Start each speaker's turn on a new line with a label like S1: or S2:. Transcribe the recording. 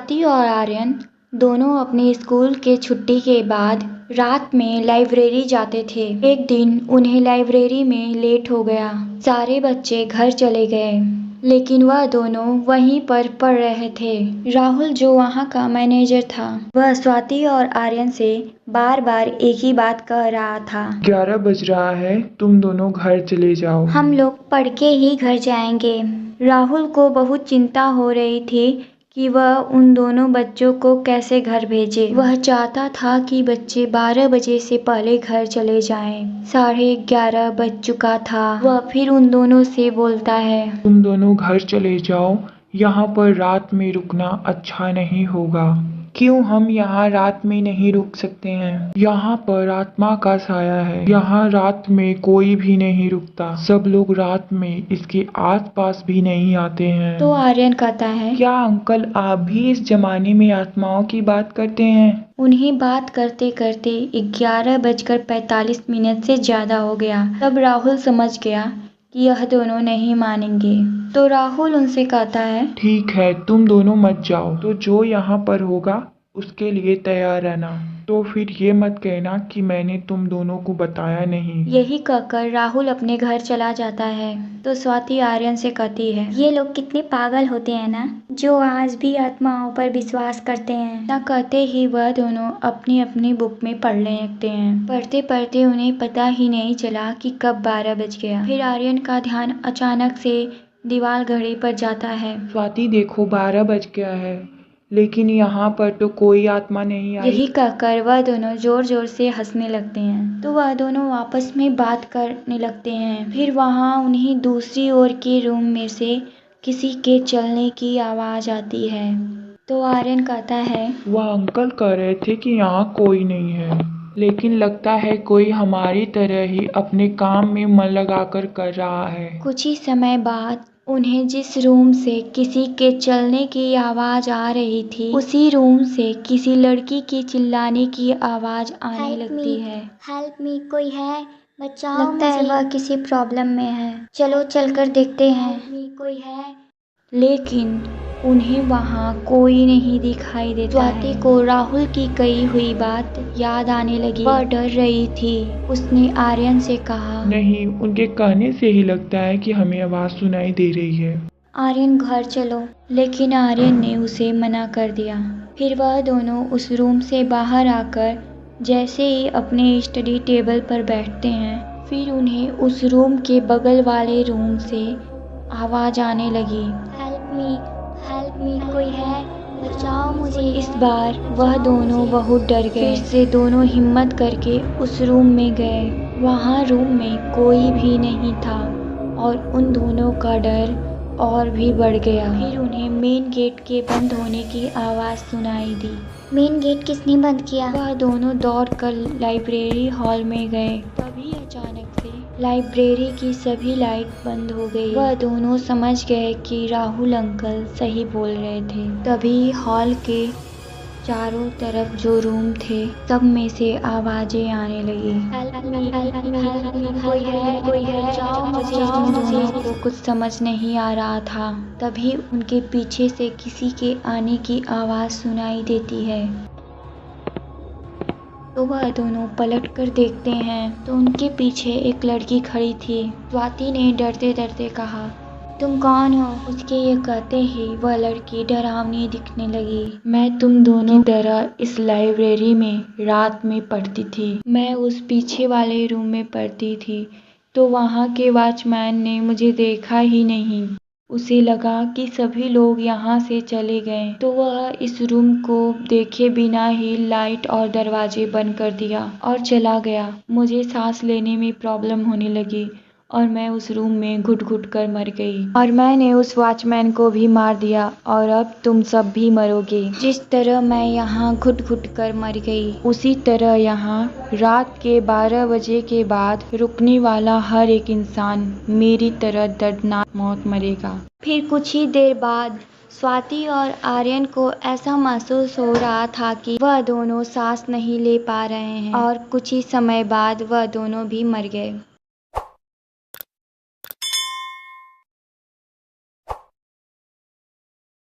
S1: स्वाति और आर्यन दोनों अपने स्कूल के छुट्टी के बाद रात में लाइब्रेरी जाते थे। एक दिन उन्हें लाइब्रेरी में लेट हो गया। सारे बच्चे घर चले गए, लेकिन वह दोनों वहीं पर पढ़ रहे थे। राहुल, जो वहाँ का मैनेजर था, वह स्वाति और आर्यन से बार बार एक ही बात कह रहा था।
S2: 11 बज रहा है, तुम दोनों घर चले जाओ।
S1: हम लोग पढ़ के ही घर जाएंगे। राहुल को बहुत चिंता हो रही थी कि वह उन दोनों बच्चों को कैसे घर भेजे। वह चाहता था कि बच्चे 12 बजे से पहले घर चले जाएं। 11:30 बज चुका था। वह फिर उन दोनों से बोलता है,
S2: तुम दोनों घर चले जाओ, यहाँ पर रात में रुकना अच्छा नहीं होगा। क्यों हम यहाँ रात में नहीं रुक सकते हैं? यहाँ पर आत्मा का साया है। यहाँ रात में कोई भी नहीं रुकता। सब लोग रात में इसके आसपास भी नहीं आते हैं।
S1: तो आर्यन कहता है,
S2: क्या अंकल आप भी इस जमाने में आत्माओं की बात करते हैं?
S1: उन्हें बात करते करते 11:45 से ज्यादा हो गया। तब राहुल समझ गया कि यह दोनों नहीं मानेंगे। तो राहुल उनसे कहता है,
S2: ठीक है, तुम दोनों मत जाओ, तो जो यहाँ पर होगा उसके लिए तैयार रहना। तो फिर ये मत कहना कि मैंने तुम दोनों को बताया नहीं।
S1: यही कहकर राहुल अपने घर चला जाता है। तो स्वाति आर्यन से कहती है, ये लोग कितने पागल होते हैं ना, जो आज भी आत्माओं पर विश्वास करते हैं। ना कहते ही वह दोनों अपनी अपनी बुक में पढ़ने लगते हैं। पढ़ते पढ़ते उन्हें पता ही नहीं चला कि कब 12 बज गया। फिर आर्यन का ध्यान अचानक से दीवार घड़ी पर जाता है।
S2: स्वाति देखो, 12 बज गया है, लेकिन यहाँ पर तो कोई आत्मा नहीं आई।
S1: यही कहकर वह दोनों जोर जोर से हंसने लगते हैं। तो वह दोनों आपस में बात करने लगते हैं। फिर वहाँ उन्हें दूसरी ओर के रूम में से किसी के चलने की आवाज आती है। तो आर्यन कहता है,
S2: वह अंकल कह रहे थे कि यहाँ कोई नहीं है, लेकिन लगता है कोई हमारी तरह ही अपने काम में मन लगाकर कर रहा है।
S1: कुछ ही समय बाद उन्हें जिस रूम से किसी के चलने की आवाज आ रही थी, उसी रूम से किसी लड़की के चिल्लाने की आवाज आने लगती है।
S3: हेल्प मी, कोई है, बचाओ
S1: लगता है
S3: मुझे।
S1: वह किसी प्रॉब्लम में है। चलो चलकर देखते हैं।
S3: हेल्प मी, कोई है।
S1: लेकिन उन्हें वहाँ कोई नहीं दिखाई देता। स्वाति को राहुल की कही हुई बात याद आने लगी। वह डर रही थी। उसने आर्यन से कहा,
S2: नहीं, उनके कहने से ही लगता है कि हमें आवाज सुनाई दे रही है।
S1: आर्यन घर चलो। लेकिन आर्यन ने उसे मना कर दिया। फिर वह दोनों उस रूम से बाहर आकर जैसे ही अपने स्टडी टेबल पर बैठते हैं, फिर उन्हें उस रूम के बगल वाले रूम से आवाज आने लगी।
S3: हेल्प मी, कोई है, बचाओ मुझे।
S1: इस बार वह दोनों बहुत डर गए। फिर से दोनों हिम्मत करके उस रूम में गए। वहाँ रूम में कोई भी नहीं था और उन दोनों का डर और भी बढ़ गया। फिर उन्हें मेन गेट के बंद होने की आवाज सुनाई दी।
S3: मेन गेट किसने बंद किया?
S1: वह दोनों दौड़कर लाइब्रेरी हॉल में गए। तभी अचानक से लाइब्रेरी की सभी लाइट बंद हो गई। वह दोनों समझ गए कि राहुल अंकल सही बोल रहे थे। तभी हॉल के चारों तरफ जो रूम थे, सब में से आवाजें आने लगी।
S3: कोई है, बचाओ मुझे।
S1: उन दोनों को कुछ समझ नहीं आ रहा था। तभी उनके पीछे से किसी के आने की आवाज सुनाई देती है। तो वह दोनों पलट कर देखते हैं तो उनके पीछे एक लड़की खड़ी थी। स्वाति ने डरते डरते कहा, तुम कौन हो? उसके ये कहते ही वह लड़की डरावनी दिखने लगी। मैं तुम दोनों की तरह इस लाइब्रेरी में रात में पढ़ती थी। मैं उस पीछे वाले रूम में पढ़ती थी, तो वहाँ के वॉचमैन ने मुझे देखा ही नहीं। उसे लगा कि सभी लोग यहाँ से चले गए, तो वह इस रूम को देखे बिना ही लाइट और दरवाजे बंद कर दिया और चला गया। मुझे सांस लेने में प्रॉब्लम होने लगी और मैं उस रूम में घुट घुट कर मर गई। और मैंने उस वॉचमैन को भी मार दिया और अब तुम सब भी मरोगे। जिस तरह मैं यहाँ घुट घुट कर मर गई, उसी तरह यहाँ रात के 12 बजे के बाद रुकने वाला हर एक इंसान मेरी तरह दर्दनाक मौत मरेगा। फिर कुछ ही देर बाद स्वाति और आर्यन को ऐसा महसूस हो रहा था कि वह दोनों सांस नहीं ले पा रहे हैं और कुछ ही समय बाद वह दोनों भी मर गए।